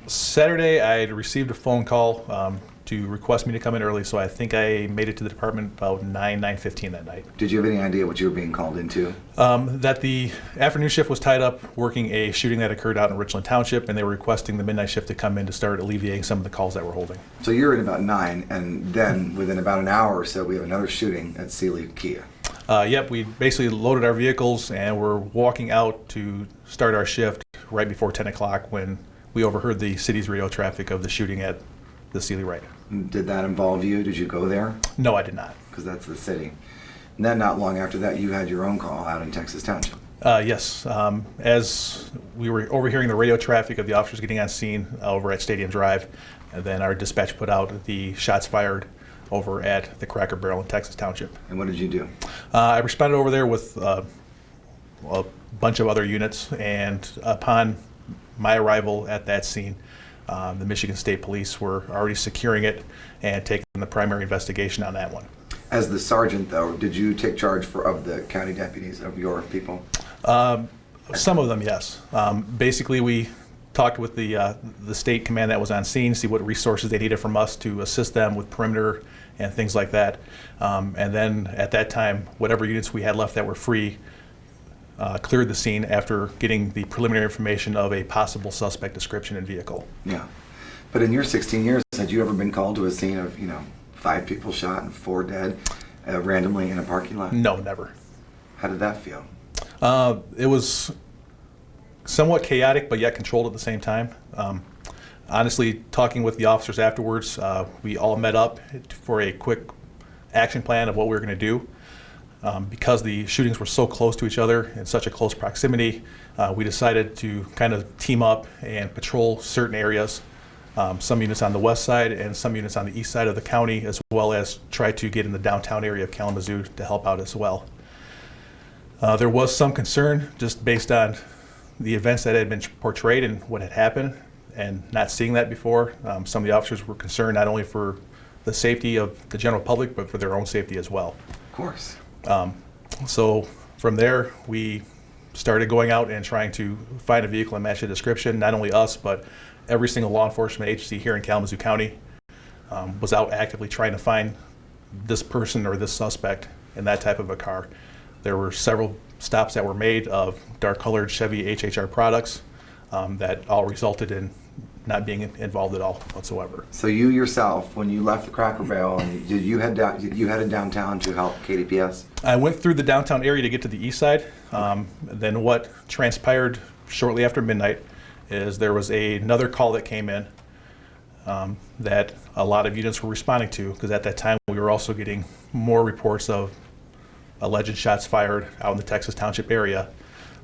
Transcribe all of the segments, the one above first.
Saturday, I had received a phone call to request me to come in early, so I think I made it to the department about 9:15 that night. Did you have any idea what you were being called into? That the afternoon shift was tied up working a shooting that occurred out in Richland Township, and they were requesting the midnight shift to come in to start alleviating some of the calls that we're holding. So you're in about 9, and then within about an hour or so, we have another shooting at Sealy Kia. Yep, we basically loaded our vehicles and we're walking out to start our shift right before 10 o'clock when we overheard the city's radio traffic of the shooting at the Sealy right. Did that involve you? Did you go there? No, I did not. Because that's the city. And then not long after that, you had your own call out in Texas Township. Yes. As we were overhearing the radio traffic of the officers getting on scene over at Stadium Drive, and then our dispatch put out the shots fired over at the Cracker Barrel in Texas Township. And what did you do? I responded over there with a bunch of other units, and upon my arrival at that scene, the Michigan State Police were already securing it and taking the primary investigation on that one. As the sergeant, though, did you take charge of the county deputies, of your people? Some of them, yes. Basically, we talked with the state command that was on scene, see what resources they needed from us to assist them with perimeter and things like that. And then at that time, whatever units we had left that were free cleared the scene after getting the preliminary information of a possible suspect description and vehicle. Yeah. But in your 16 years, had you ever been called to a scene of, 5 people shot and 4 dead randomly in a parking lot? No, never. How did that feel? It was somewhat chaotic, but yet controlled at the same time. Honestly, talking with the officers afterwards, we all met up for a quick action plan of what we were going to do. Because the shootings were so close to each other in such a close proximity, we decided to kind of team up and patrol certain areas, some units on the west side and some units on the east side of the county, as well as try to get in the downtown area of Kalamazoo to help out as well. There was some concern just based on the events that had been portrayed and what had happened, and not seeing that before. Some of the officers were concerned not only for the safety of the general public, but for their own safety as well. Of course. So from there, we started going out and trying to find a vehicle and match the description. Not only us, but every single law enforcement agency here in Kalamazoo County was out actively trying to find this person or this suspect in that type of a car. There were several stops that were made of dark-colored Chevy HHR products that all resulted in not being involved at all whatsoever. So you yourself, when you left the Cracker Barrel, and did you headed downtown to help KDPS? I went through the downtown area to get to the east side. Then what transpired shortly after midnight is there was another call that came in that a lot of units were responding to, because at that time we were also getting more reports of alleged shots fired out in the Texas Township area.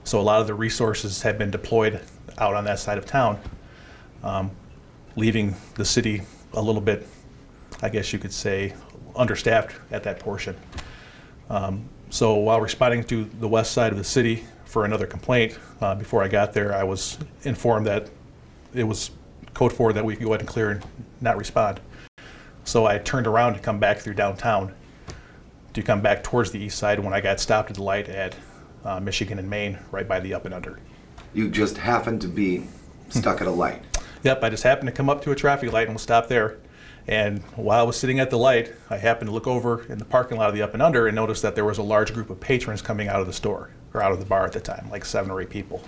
So a lot of the resources had been deployed out on that side of town, leaving the city a little bit, I guess you could say, understaffed at that portion. So while responding to the west side of the city for another complaint, before I got there, I was informed that it was code 4 that we could go ahead and clear and not respond. So I turned around to come back through downtown to come back towards the east side when I got stopped at the light at Michigan and Main, right by the Up and Under. You just happened to be stuck at a light. Yep, I just happened to come up to a traffic light and was stopped there. And while I was sitting at the light, I happened to look over in the parking lot of the Up and Under and noticed that there was a large group of patrons coming out of the store, or out of the bar at the time, like 7 or 8 people.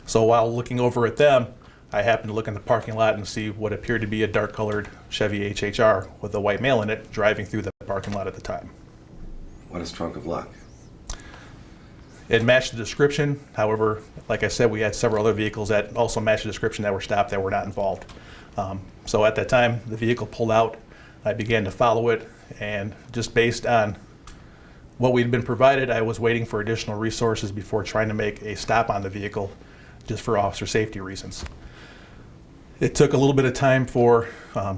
So while looking over at them, I happened to look in the parking lot and see what appeared to be a dark-colored Chevy HHR with a white male in it driving through the parking lot at the time. What a stroke of luck. It matched the description. However, like I said, we had several other vehicles that also matched the description that were stopped that were not involved. So at that time, the vehicle pulled out. I began to follow it, and just based on what we'd been provided, I was waiting for additional resources before trying to make a stop on the vehicle, just for officer safety reasons. It took a little bit of time for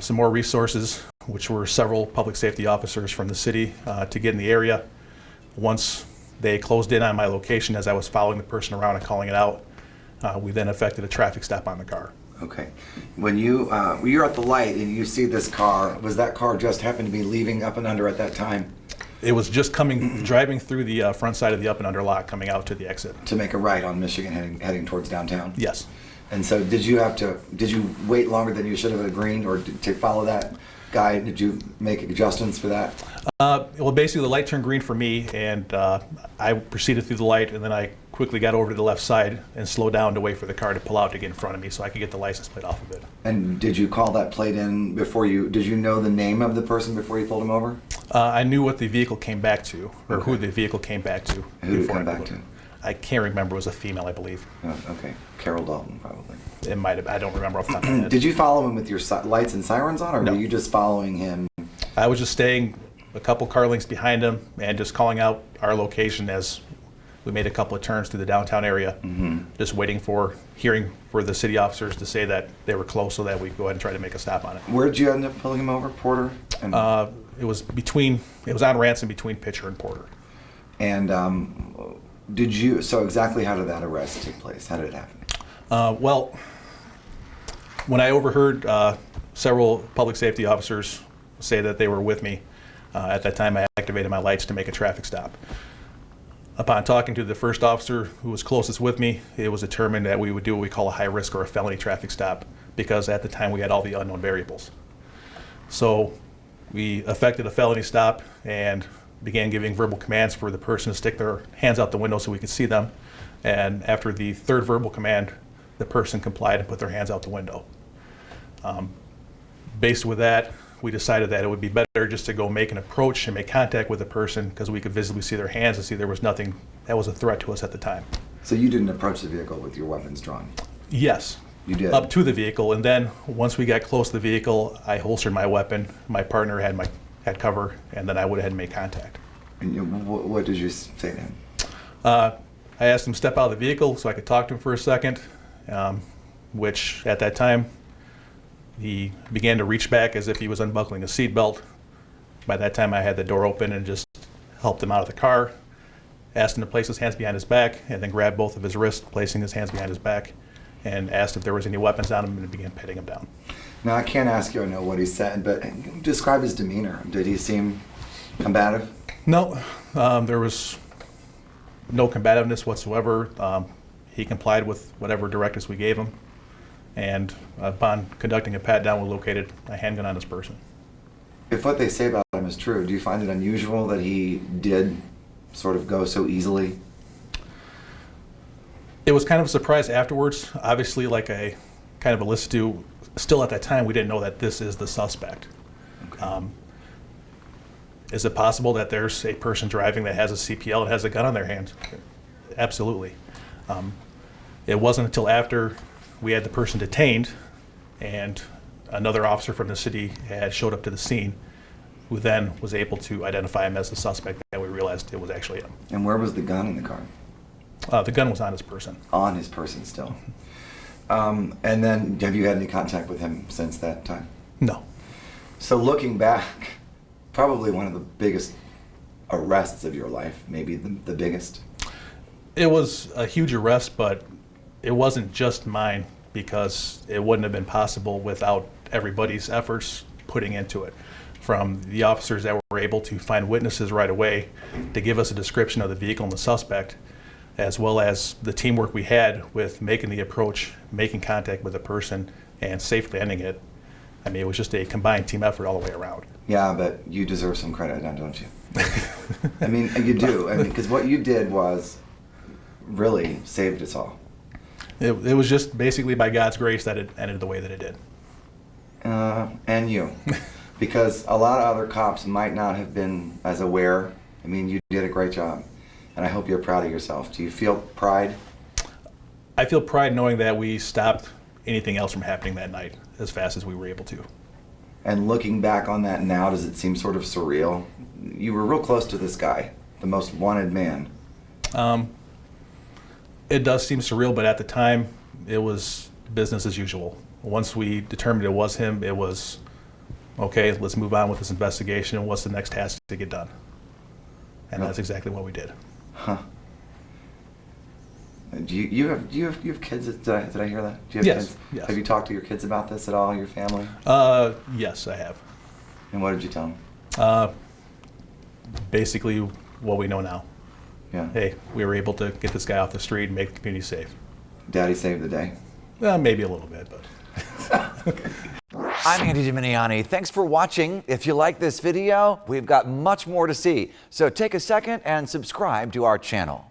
some more resources, which were several public safety officers from the city, to get in the area. Once they closed in on my location as I was following the person around and calling it out, we then effected a traffic stop on the car. Okay. When you're at the light and you see this car, was that car just happened to be leaving Up and Under at that time? It was just driving through the front side of the Up and Under lot, coming out to the exit. To make a right on Michigan heading towards downtown? Yes. And so did you wait longer than you should have agreed, or to follow that guy? Did you make adjustments for that? Well, basically the light turned green for me, and I proceeded through the light, and then I quickly got over to the left side and slowed down to wait for the car to pull out to get in front of me so I could get the license plate off of it. And did you call that plate in before did you know the name of the person before you pulled him over? I knew what the vehicle came back to, or who the vehicle came back to. Who did it come I back to? I can't remember. It was a female, I believe. Oh, okay. Carol Dalton, probably. It might have. I don't remember off the top of my head. Did you follow him with your lights and sirens on, or No. were you just following him? I was just staying a couple car lengths behind him and just calling out our location as we made a couple of turns through the downtown area, just hearing for the city officers to say that they were close so that we go ahead and try to make a stop on it. Where'd you end up pulling him over, Porter? And, It was on Ransom between Pitcher and Porter. and so exactly how did that arrest take place? How did it happen? Well, when I overheard several public safety officers say that they were with me, at that time I activated my lights to make a traffic stop. Upon talking to the first officer who was closest with me, it was determined that we would do what we call a high risk or a felony traffic stop, because at the time we had all the unknown variables. So we effected a felony stop and began giving verbal commands for the person to stick their hands out the window so we could see them. And after the third verbal command, the person complied and put their hands out the window. Based with that, we decided that it would be better just to go make an approach and make contact with the person, because we could visibly see their hands and see there was nothing that was a threat to us at the time. So you didn't approach the vehicle with your weapons drawn? Yes. You did? Up to the vehicle, and then once we got close to the vehicle, I holstered my weapon. My partner had cover, and then I went ahead and made contact. And what did you say to him? I asked him to step out of the vehicle so I could talk to him for a second, which at that time, he began to reach back as if he was unbuckling a seatbelt. By that time, I had the door open and just helped him out of the car, asked him to place his hands behind his back, and then grabbed both of his wrists, placing his hands behind his back, and asked if there was any weapons on him, and began petting him down. Now, I can't ask you, I know what he said, but describe his demeanor. Did he seem combative? No, there was no combativeness whatsoever. He complied with whatever directives we gave him, and upon conducting a pat-down, we located a handgun on his person. If what they say about him is true, do you find it unusual that he did sort of go so easily? It was kind of a surprise afterwards. Obviously, like I kind of elicited to, still at that time, we didn't know that this is the suspect. Okay. Is it possible that there's a person driving that has a CPL and has a gun on their hand? Absolutely. It wasn't until after we had the person detained and another officer from the city had showed up to the scene, who then was able to identify him as the suspect, that we realized it was actually him. And where was the gun in the car? The gun was on his person. On his person still. And then have you had any contact with him since that time? No. So looking back, probably one of the biggest arrests of your life, maybe the biggest. It was a huge arrest, but it wasn't just mine, because it wouldn't have been possible without everybody's efforts putting into it. From the officers that were able to find witnesses right away to give us a description of the vehicle and the suspect, as well as the teamwork we had with making the approach, making contact with the person, and safely ending it. I mean, it was just a combined team effort all the way around. Yeah, but you deserve some credit, don't you? I mean, you do. I mean, because what you did was really saved us all. It was just basically by God's grace that it ended the way that it did. And you. Because a lot of other cops might not have been as aware. I mean, you did a great job. And I hope you're proud of yourself. Do you feel pride? I feel pride knowing that we stopped anything else from happening that night as fast as we were able to. And looking back on that now, does it seem sort of surreal? You were real close to this guy, the most wanted man. It does seem surreal, but at the time, it was business as usual. Once we determined it was him, it was, okay, let's move on with this investigation, and what's the next task to get done? And that's exactly what we did. Huh. Do you have kids? Did I hear that? Do you have Yes, kids? yes. Have you talked to your kids about this at all, your family? Yes, I have. And what did you tell them? Basically, what we know now. Yeah. Hey, we were able to get this guy off the street and make the community safe. Daddy saved the day. Maybe a little bit, but. I'm Andy Dominiani. Thanks for watching. If you like this video, we've got much more to see. So take a second and subscribe to our channel.